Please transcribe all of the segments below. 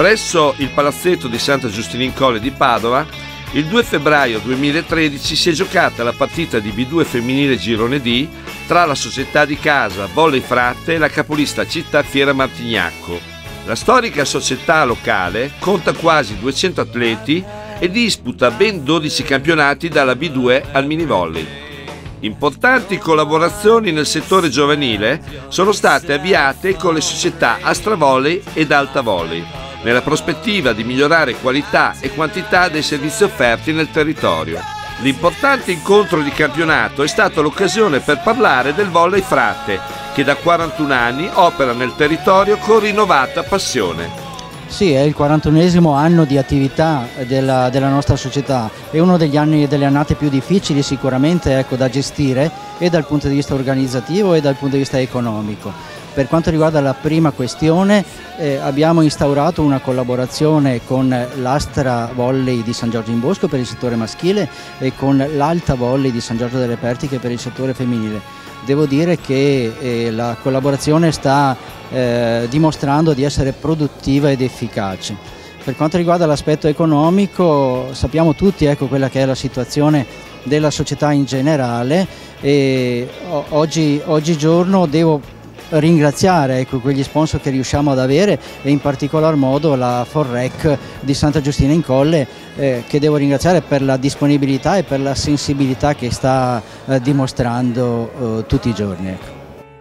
Presso il palazzetto di Santa Giustina in Colle di Padova, il 2 febbraio 2013 si è giocata la partita di B2 femminile Girone D tra la società di casa Volley Fratte e la capolista città Fiera Martignacco. La storica società locale conta quasi 200 atleti e disputa ben 12 campionati dalla B2 al mini volley. Importanti collaborazioni nel settore giovanile sono state avviate con le società Astra Volley ed Alta Volley, nella prospettiva di migliorare qualità e quantità dei servizi offerti nel territorio. L'importante incontro di campionato è stata l'occasione per parlare del Volley Fratte, che da 41 anni opera nel territorio con rinnovata passione. Sì, è il 41esimo anno di attività della nostra società, è uno degli anni, delle annate più difficili sicuramente, ecco, da gestire e dal punto di vista organizzativo e dal punto di vista economico. Per quanto riguarda la prima questione, abbiamo instaurato una collaborazione con l'Astra Volley di San Giorgio in Bosco per il settore maschile e con l'Alta Volley di San Giorgio delle Pertiche per il settore femminile. Devo dire che la collaborazione sta dimostrando di essere produttiva ed efficace. Per quanto riguarda l'aspetto economico, sappiamo tutti, ecco, quella che è la situazione della società in generale e oggigiorno devo ringraziare, ecco, quegli sponsor che riusciamo ad avere e in particolar modo la Forrec di Santa Giustina in Colle, che devo ringraziare per la disponibilità e per la sensibilità che sta dimostrando tutti i giorni. Ecco.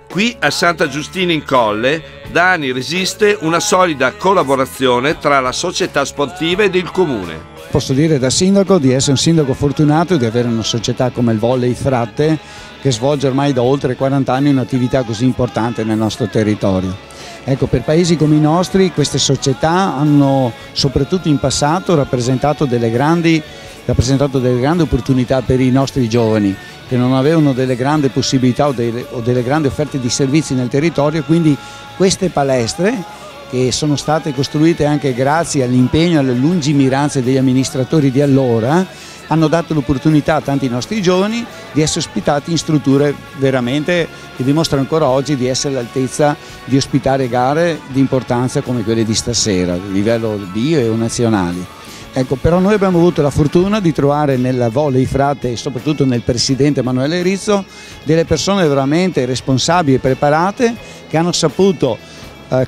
Qui a Santa Giustina in Colle da anni resiste una solida collaborazione tra la società sportiva ed il comune. Posso dire da sindaco di essere un sindaco fortunato di avere una società come il Volley Fratte che svolge ormai da oltre 40 anni un'attività così importante nel nostro territorio. Ecco, per paesi come i nostri queste società hanno soprattutto in passato rappresentato delle grandi opportunità per i nostri giovani che non avevano delle grandi possibilità o delle grandi offerte di servizi nel territorio, quindi queste palestre che sono state costruite anche grazie all'impegno e alle lungimiranze degli amministratori di allora, hanno dato l'opportunità a tanti nostri giovani di essere ospitati in strutture veramente che dimostrano ancora oggi di essere all'altezza di ospitare gare di importanza come quelle di stasera, a livello bio e nazionali. Ecco, però noi abbiamo avuto la fortuna di trovare nella Volley Fratte e soprattutto nel presidente Emanuele Rizzo delle persone veramente responsabili e preparate che hanno saputo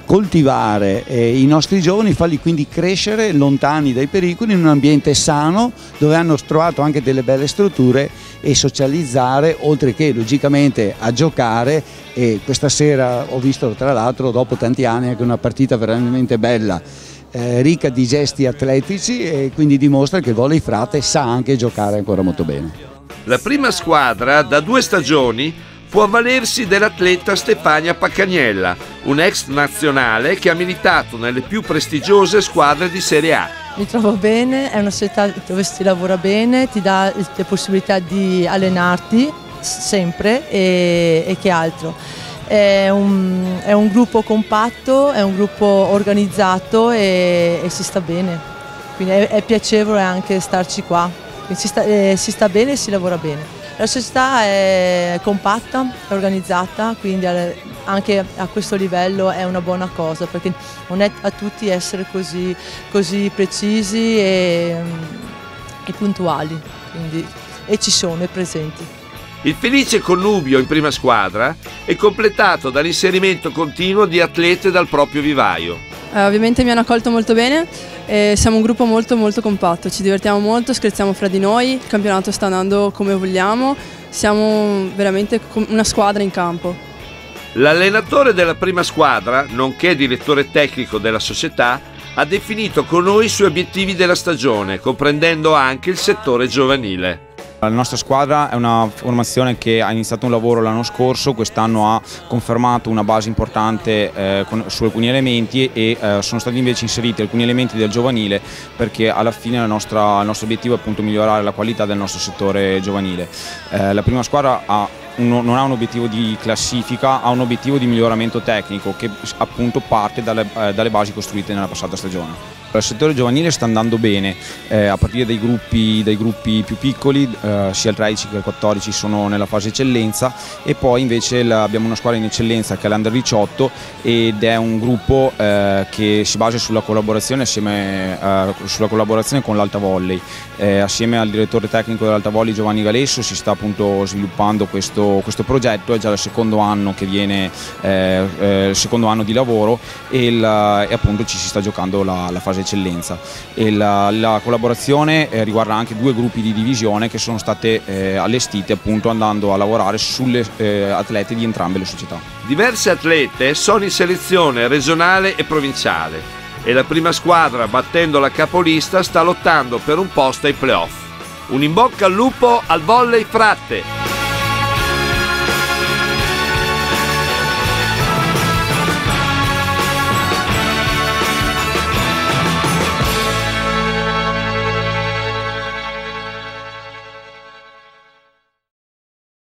coltivare i nostri giovani, farli quindi crescere lontani dai pericoli in un ambiente sano dove hanno trovato anche delle belle strutture e socializzare oltre che logicamente a giocare, e questa sera ho visto tra l'altro dopo tanti anni anche una partita veramente bella, ricca di gesti atletici, e quindi dimostra che il Volley Fratte sa anche giocare ancora molto bene. La prima squadra da 2 stagioni può avvalersi dell'atleta Stefania Paccagnella, un ex nazionale che ha militato nelle più prestigiose squadre di Serie A. Mi trovo bene, è una società dove si lavora bene, ti dà le possibilità di allenarti sempre e che altro. È un gruppo compatto, è un gruppo organizzato e si sta bene, quindi è piacevole anche starci qua, si sta bene e si lavora bene. La società è compatta, è organizzata, quindi anche a questo livello è una buona cosa, perché non è a tutti essere così precisi e puntuali, quindi, e ci sono, e presenti. Il felice connubio in prima squadra è completato dall'inserimento continuo di atlete dal proprio vivaio. Ovviamente mi hanno accolto molto bene, siamo un gruppo molto compatto, ci divertiamo molto, scherziamo fra di noi, il campionato sta andando come vogliamo, siamo veramente una squadra in campo. L'allenatore della prima squadra, nonché direttore tecnico della società, ha definito con noi i suoi obiettivi della stagione, comprendendo anche il settore giovanile. La nostra squadra è una formazione che ha iniziato un lavoro l'anno scorso, quest'anno ha confermato una base importante su alcuni elementi e sono stati invece inseriti alcuni elementi del giovanile, perché alla fine il nostro obiettivo è appunto migliorare la qualità del nostro settore giovanile. La prima squadra ha non ha un obiettivo di classifica, ha un obiettivo di miglioramento tecnico che appunto parte dalle basi costruite nella passata stagione. Il settore giovanile sta andando bene, a partire dai gruppi più piccoli, sia il 13 che il 14 sono nella fase eccellenza, e poi invece abbiamo una squadra in eccellenza che è l'Under 18 ed è un gruppo che si basa sulla collaborazione con l'Alta Volley. Assieme al direttore tecnico dell'Alta Volley Giovanni Galesso si sta appunto sviluppando questo progetto, è già il secondo anno che viene, il secondo anno di lavoro e appunto ci si sta giocando la fase eccellenza. E la collaborazione riguarda anche 2 gruppi di divisione che sono state allestite appunto andando a lavorare sulle atlete di entrambe le società. Diverse atlete sono in selezione regionale e provinciale e la prima squadra, battendo la capolista, sta lottando per un posto ai playoff. Un in bocca al lupo al Volley Fratte!